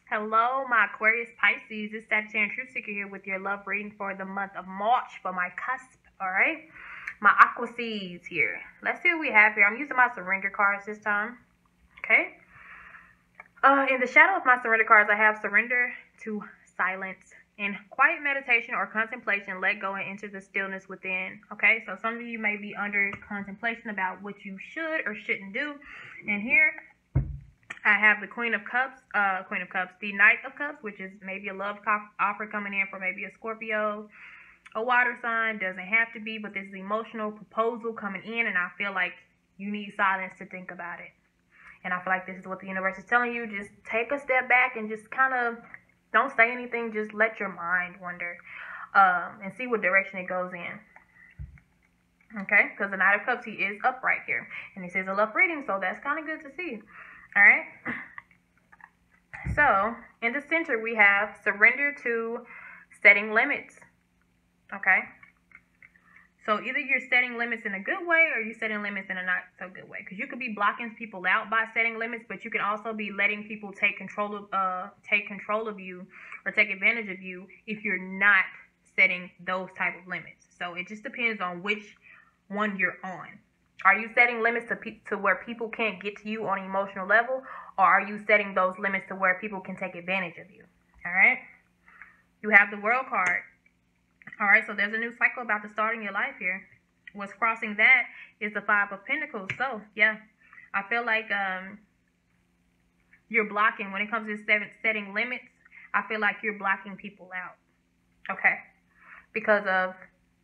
Hello, my Aquarius Pisces. It's Sagittarian Truth Seeker here with your love reading for the month of March for my cusp, alright? My aqua seeds here. Let's see what we have here. I'm using my surrender cards this time, okay? In the shadow of my surrender cards, I have surrender to silence. In quiet meditation or contemplation, let go and enter the stillness within, okay? So some of you may be under contemplation about what you should or shouldn't do. And here, I have the Queen of Cups, the Knight of Cups, which is maybe a love offer coming in for maybe a Scorpio, a water sign. Doesn't have to be, but this is emotional proposal coming in, and I feel like you need silence to think about it. And I feel like this is what the universe is telling you. Just take a step back and just kind of don't say anything. Just let your mind wander and see what direction it goes in. Okay? Because the Knight of Cups, he is upright here. And he says a love reading, so that's kind of good to see. Alright, so in the center we have surrender to setting limits, okay? So either you're setting limits in a good way or you're setting limits in a not so good way. Because you could be blocking people out by setting limits, but you can also be letting people take control of you or take advantage of you if you're not setting those type of limits. So it just depends on which one you're on. Are you setting limits to where people can't get to you on an emotional level? Or are you setting those limits to where people can take advantage of you? Alright? You have the World card. Alright, so there's a new cycle about to start in your life here. What's crossing that is the Five of Pentacles. So, yeah. I feel like you're blocking. When it comes to setting limits, I feel like you're blocking people out. Okay? Because of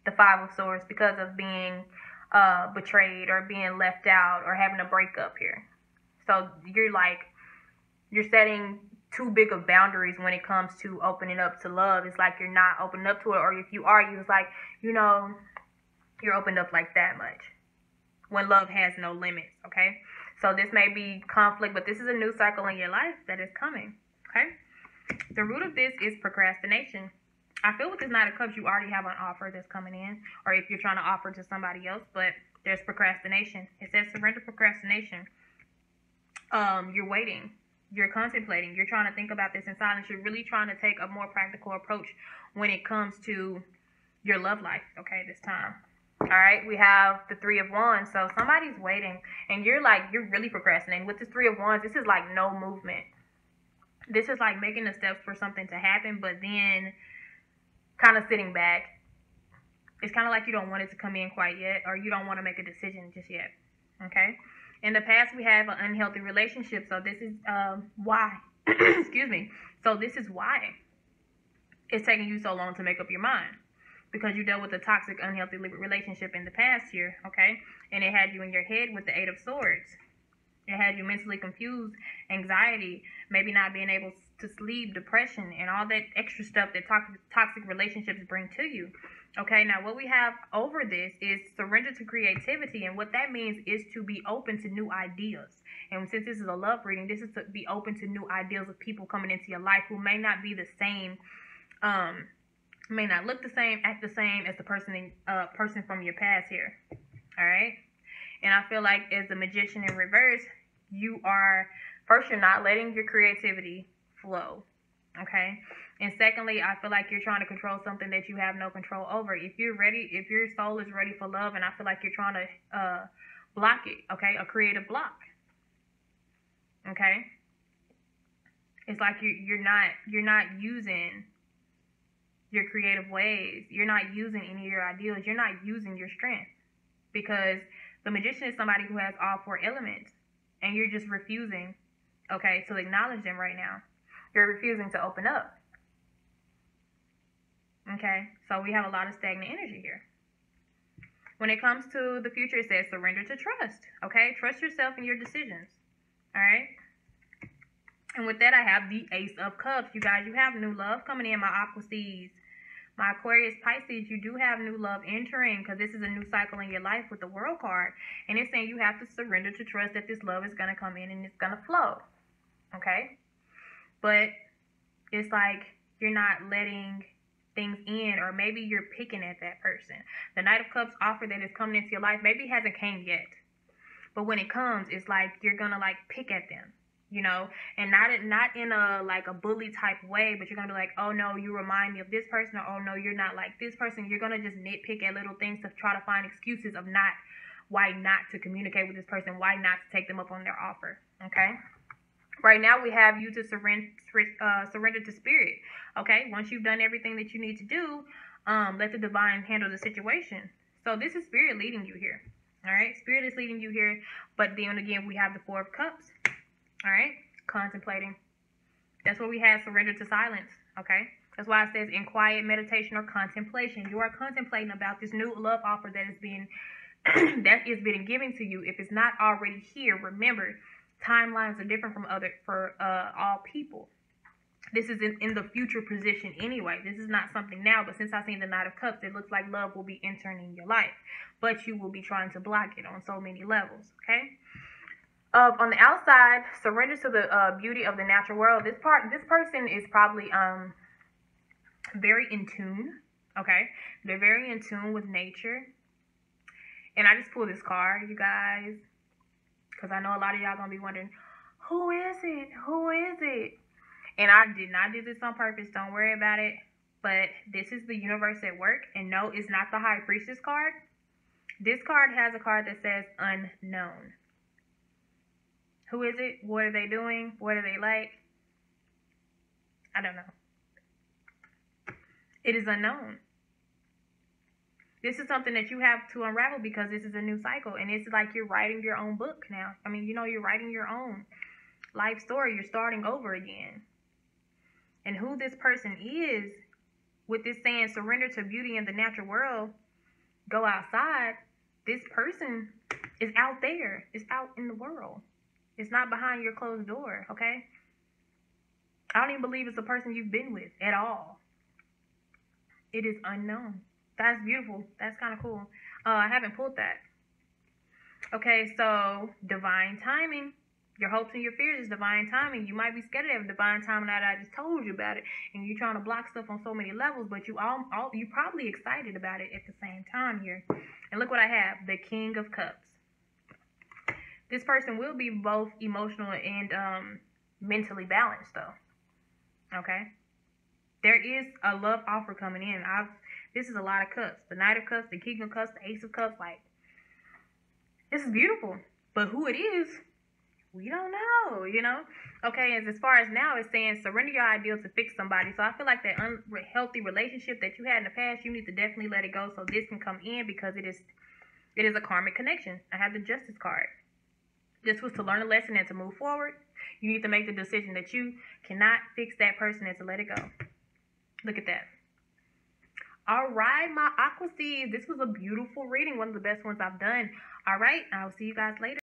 the Five of Swords. Because of being betrayed or being left out or having a breakup here. So you're setting too big of boundaries when it comes to opening up to love. It's like you're not opening up to it, or if you are, it's like, you know, you're opened up like that much when love has no limits, okay? So this may be conflict, but this is a new cycle in your life that is coming, okay? The root of this is procrastination. I feel with this Knight of Cups, you already have an offer that's coming in, or if you're trying to offer to somebody else, but there's procrastination. It says surrender procrastination. You're waiting. You're contemplating. You're trying to think about this in silence. You're really trying to take a more practical approach when it comes to your love life, okay, this time. All right, we have the Three of Wands. So somebody's waiting, and you're really procrastinating. With the Three of Wands, this is like no movement. This is like making the steps for something to happen, but then kind of sitting back. It's kind of like you don't want it to come in quite yet, or you don't want to make a decision just yet, okay? In the past, we have an unhealthy relationship, so this is why. Excuse me. So this is why it's taking you so long to make up your mind, because you dealt with a toxic, unhealthy relationship in the past here, okay? And it had you in your head with the Eight of Swords. It had you mentally confused, anxiety, maybe not being able to sleep, depression, and all that extra stuff that toxic relationships bring to you. Okay, now what we have over this is surrender to creativity, and what that means is to be open to new ideas. And since this is a love reading, this is to be open to new ideas of people coming into your life who may not be the same, may not look the same, act the same as the person from your past here. All right. And I feel like as the Magician in reverse, you're not letting your creativity flow, okay? And secondly, I feel like you're trying to control something that you have no control over. If you're ready, if your soul is ready for love, and I feel like you're trying to block it, okay? A creative block, okay? It's like you're not using your creative ways. You're not using any of your ideals. You're not using your strength, because the Magician is somebody who has all four elements, and you're just refusing, okay, to acknowledge them right now. You're refusing to open up, okay? So we have a lot of stagnant energy here. When it comes to the future, it says surrender to trust, okay? Trust yourself and your decisions, all right? And with that, I have the Ace of Cups. You guys, you have new love coming in, my Aqua Seeds. My Aquarius Pisces, you do have new love entering, because this is a new cycle in your life with the World card. And it's saying you have to surrender to trust that this love is going to come in and it's going to flow. Okay? But it's like you're not letting things in, or maybe you're picking at that person. The Knight of Cups offer that is coming into your life maybe hasn't came yet. But when it comes, it's like you're going to like pick at them. you know, and not in a like a bully type way, but you're gonna be like, oh no, you remind me of this person, or oh no, you're not like this person. You're gonna just nitpick at little things to try to find excuses of why not to communicate with this person, why not to take them up on their offer. Okay. Right now we have you to surrender to spirit. Okay. Once you've done everything that you need to do, let the divine handle the situation. So this is spirit leading you here. All right. Spirit is leading you here. But then again, we have the 4 of Cups. All right. Contemplating. That's what we have. Surrender to silence. Okay. That's why it says in quiet meditation or contemplation. You are contemplating about this new love offer that is being given to you. If it's not already here, remember, timelines are different from for all people. This is in the future position anyway. This is not something now, but since I've seen the Knight of Cups, it looks like love will be entering in your life. But you will be trying to block it on so many levels, okay? On the outside, surrender to the beauty of the natural world. This person is probably very in tune, okay? They're very in tune with nature. And I just pulled this card, you guys, because I know a lot of y'all going to be wondering, who is it? Who is it? And I did not do this on purpose. Don't worry about it. But this is the universe at work. And no, it's not the High Priestess card. This card has a card that says unknown. Who is it? What are they doing? What are they like? I don't know. It is unknown. This is something that you have to unravel because this is a new cycle. And it's like you're writing your own book now. I mean, you know, you're writing your own life story. You're starting over again. And who this person is, with this saying, surrender to beauty in the natural world, go outside, this person is out there. It's out in the world. It's not behind your closed door, okay? I don't even believe it's a person you've been with at all. It is unknown. That's beautiful. That's kind of cool. I haven't pulled that. Okay, so divine timing. Your hopes and your fears is divine timing. You might be scared of divine timing that I just told you about it, and you're trying to block stuff on so many levels, but you're probably excited about it at the same time here. And look what I have, the King of Cups. This person will be both emotional and mentally balanced, though. Okay, there is a love offer coming in. This is a lot of cups. The Knight of Cups, the King of Cups, the Ace of Cups. Like, this is beautiful, but who it is, we don't know, you know? Okay, as far as now, it's saying surrender your ideal to fix somebody. So I feel like that unhealthy relationship that you had in the past, you need to definitely let it go so this can come in, because it is a karmic connection. I have the Justice card. This was to learn a lesson and to move forward. You need to make the decision that you cannot fix that person and to let it go. Look at that. All right, my Aqua Seeds. This was a beautiful reading. One of the best ones I've done. All right, I'll see you guys later.